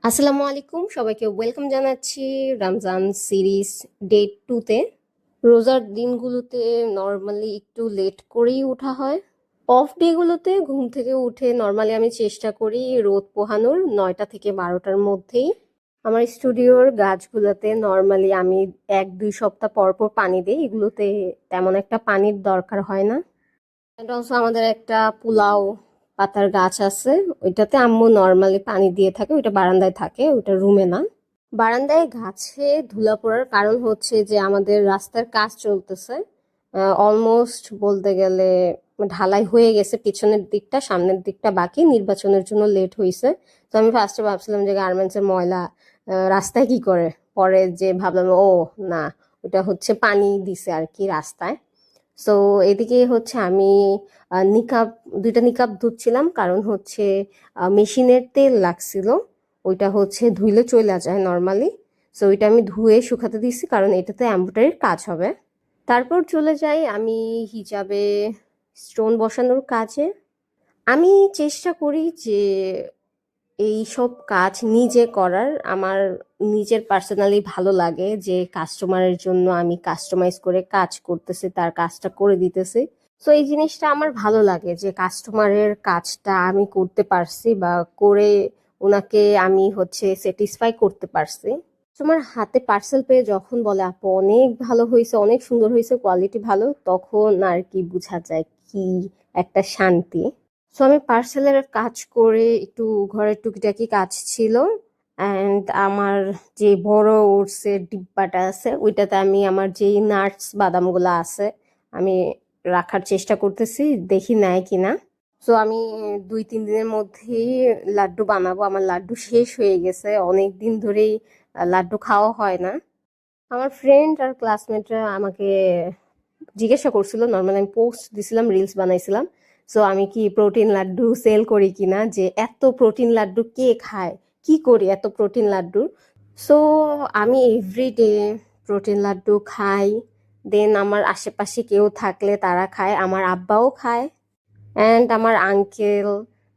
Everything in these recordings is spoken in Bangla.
আসসালামু আলাইকুম, সবাইকে ওয়েলকাম জানাচ্ছি রমজান সিরিজ ডে 2-তে। রোজার দিনগুলোতে নর্মালি একটু লেট করেই ওঠা হয়। অফ ডেগুলোতে ঘুম থেকে উঠে নর্মালি আমি চেষ্টা করি রোদ পোহানোর 9টা থেকে 12টার মধ্যেই। আমার স্টুডিওর গাছগুলোতে নর্মালি আমি 1-2 সপ্তাহ পর পর পানি দিই, এগুলোতে তেমন একটা পানির দরকার হয় না। অ্যান্ড অলসো আমাদের একটা পোলাও পাতার গাছ আছে, ওইটাতে আম্মু নর্মালি পানি দিয়ে থাকে, ওইটা বারান্দায় থাকে, ওইটা রুমে না। বারান্দায় গাছে ধুলা পড়ার কারণ হচ্ছে যে আমাদের রাস্তার কাজ চলতেছে, অলমোস্ট বলতে গেলে ঢালাই হয়ে গেছে, পিছনের দিকটা, সামনের দিকটা বাকি, নির্বাচনের জন্য লেট হয়েছে। তো আমি ফার্স্টে ভাবছিলাম যে গার্মেন্টসের ময়লা রাস্তায় কি করে, পরে যে ভাবলাম ও না, ওটা হচ্ছে পানি দিছে আর কি রাস্তায়। সো এদিকে হচ্ছে আমি নিকাব, 2টা নিকাব ধুচ্ছিলাম, কারণ হচ্ছে মেশিনের তেল লাগছিল, ওইটা হচ্ছে ধুইলে চলে যায় নর্মালি। সো ওইটা আমি ধুয়ে শুকাতে দিছি, কারণ এটাতে এমব্রয়ডারির কাজ হবে। তারপর চলে যাই আমি হিজাবে স্টোন বসানোর কাজে। আমি চেষ্টা করি যে এই সব কাজ নিজে করার। আমার নিজের পার্সোনালি ভালো লাগে যে কাস্টমারের জন্য আমি কাস্টমাইজ করে কাজ করতেছি, তার কাজটা করে দিতেছি। সো এই জিনিসটা আমার ভালো লাগে যে কাস্টমারের কাজটা আমি করতে পারছি, বা করে ওনাকে আমি হচ্ছে স্যাটিসফাই করতে পারছি। তোমার হাতে পার্সেল পেয়ে যখন বলে আপু অনেক ভালো হয়েছে, অনেক সুন্দর হয়েছে, কোয়ালিটি ভালো, তখন আর কি বোঝা যায় কি একটা শান্তি। সো আমি পার্সেলের কাজ করে একটু ঘরের টুকিটাকি কাজ ছিল, অ্যান্ড আমার যে বড় ওটসের ডিব্বাটা আছে ওইটাতে আমি আমার যেই নাটস বাদামগুলো আছে আমি রাখার চেষ্টা করতেছি, দেখি নেয় কিনা। সো আমি 2-3 দিনের মধ্যেই লাড্ডু বানাবো। আমার লাড্ডু শেষ হয়ে গেছে, অনেক দিন ধরেই লাড্ডু খাওয়া হয় না। আমার ফ্রেন্ড আর ক্লাসমেটরা আমাকে জিজ্ঞাসা করছিল, নর্মালি আমি পোস্ট দিছিলাম, রিলস বানাইছিলাম, সো আমি কি প্রোটিন লাড্ডু সেল করি কিনা, যে এত প্রোটিন লাড্ডু কে খায়, কি করি এত প্রোটিন লাড্ডু। সো আমি এভরিডে প্রোটিন লাড্ডু খাই, দেন আমার আশেপাশে কেউ থাকলে তারা খায়, আমার আব্বাও খায়, অ্যান্ড আমার আঙ্কেল,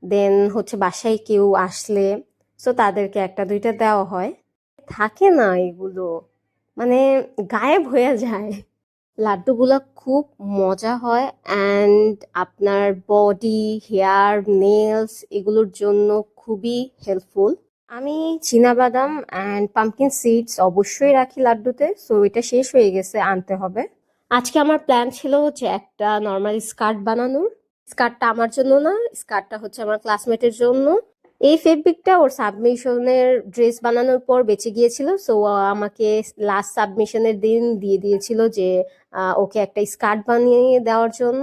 দেন হচ্ছে বাসায় কেউ আসলে সো তাদেরকে 1-2টা দেওয়া হয়। থাকে না এগুলো, মানে গায়েব হয়ে যায়। লাড্ডুগুলো খুব মজা হয়, অ্যান্ড আপনার বডি, হেয়ার, নেলস এগুলোর জন্য খুবই হেল্পফুল। আমি বাদাম অ্যান্ড পাম্পকিন সিডস অবশ্যই রাখি লাড্ডুতে, সো এটা শেষ হয়ে গেছে, আনতে হবে। আজকে আমার প্ল্যান ছিল যে একটা নর্মাল স্কার্ট বানানোর। স্কার্টটা আমার জন্য না, স্কার্টটা হচ্ছে আমার ক্লাসমেটের জন্য। এই ফেব্রিকটা ওর সাবমিশনের ড্রেস বানানোর পর বেঁচে গিয়েছিল, সো আমাকে লাস্ট সাবমিশনের দিন দিয়ে দিয়েছিল যে ওকে একটা স্কার্ট বানিয়ে দেওয়ার জন্য।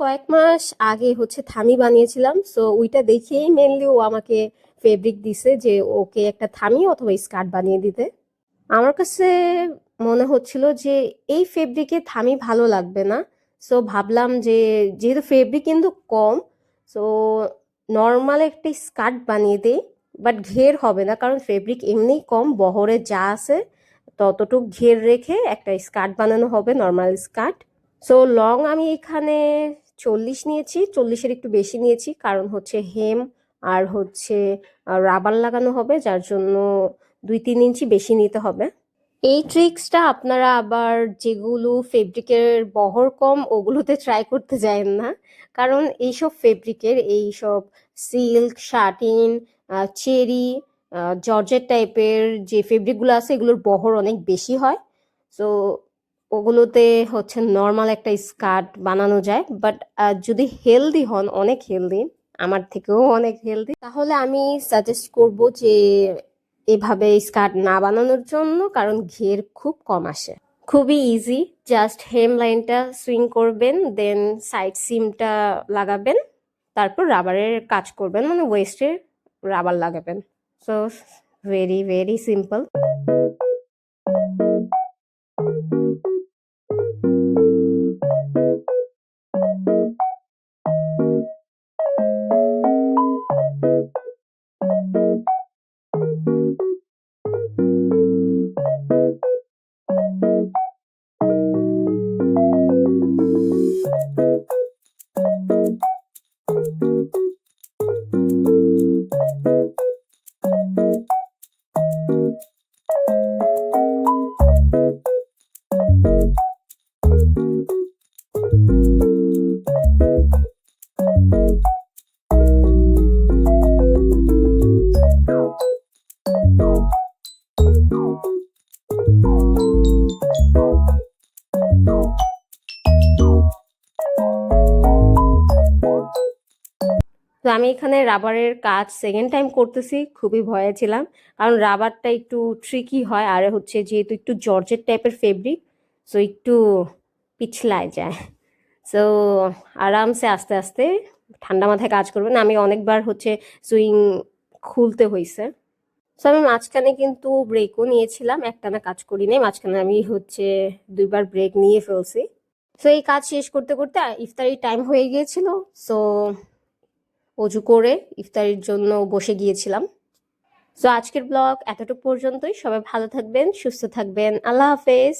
কয়েক মাস আগে হচ্ছে থামি বানিয়েছিলাম, সো ওইটা দেখেই মেনলি ও আমাকে ফেব্রিক দিছে যে ওকে একটা থামি অথবা স্কার্ট বানিয়ে দিতে। আমার কাছে মনে হচ্ছিল যে এই ফেব্রিকে থামি ভালো লাগবে না, সো ভাবলাম যে যেহেতু ফেব্রিক কিন্তু কম, সো নর্মাল একটা স্কার্ট বানিয়ে দেই, বাট ঘের হবে না, কারণ ফেব্রিক এমনিই কম, বহরে যা আছে ততটুক ঘের রেখে একটা স্কার্ট বানানো হবে, নর্মাল স্কার্ট। সো লং আমি এখানে 40 নিয়েছি, 40-এর একটু বেশি নিয়েছি, কারণ হচ্ছে হেম আর হচ্ছে রাবার লাগানো হবে, যার জন্য 2-3 ইঞ্চি বেশি নিতে হবে। এই ট্রিক্সটা আপনারা আবার যেগুলো ফেব্রিকের বহর কম ওগুলোতে ট্রাই করতে যাবেন না, কারণ এইসব ফেব্রিকের, এইসব সিল্ক, শাটিন, চেরি, জর্জেট টাইপের যে ফেব্রিকগুলো আছে এগুলোর বহর অনেক বেশি হয়। সো ওগুলোতে হচ্ছে নর্মাল একটা স্কার্ট বানানো যায়, বাট যদি হেলদি হন, অনেক হেলদি, আমার থেকেও অনেক হেলদি, তাহলে আমি সাজেস্ট করব যে এভাবে স্কার্ট না বানানোর জন্য, কারণ ঘের খুব কম আসে। খুবই ইজি, জাস্ট হেম লাইনটা সুইং করবেন, দেন সাইড সিমটা লাগাবেন, তারপর রাবারের কাজ করবেন, মানে ওয়েস্টে রাবার লাগাবেন। So very very simple. তো আমি এখানে রাবারের কাজ সেকেন্ড টাইম করতেছি, খুবই ভয়ে ছিলাম কারণ রাবারটা একটু ট্রিকি হয় আর হচ্ছে যেহেতু একটু জর্জেট টাইপের ফেব্রিক, সো একটু পিছলায় যায়। সো আরামসে আস্তে আস্তে ঠান্ডা মাথায় কাজ করবেন। আমি অনেকবার হচ্ছে সুইং খুলতে হয়েছে। সো আমি মাঝখানে কিন্তু ব্রেকও নিয়েছিলাম, একটানা কাজ করি নাই, মাঝখানে আমি হচ্ছে 2বার ব্রেক নিয়ে ফেলছি। সো এই কাজ শেষ করতে করতে ইফতারির টাইম হয়ে গিয়েছিল। সো অজু করে ইফতারির জন্য বসে গিয়েছিলাম। সো আজকের ব্লগ এতটুকু পর্যন্তই। সবাই ভালো থাকবেন, সুস্থ থাকবেন। আল্লাহ হাফেজ।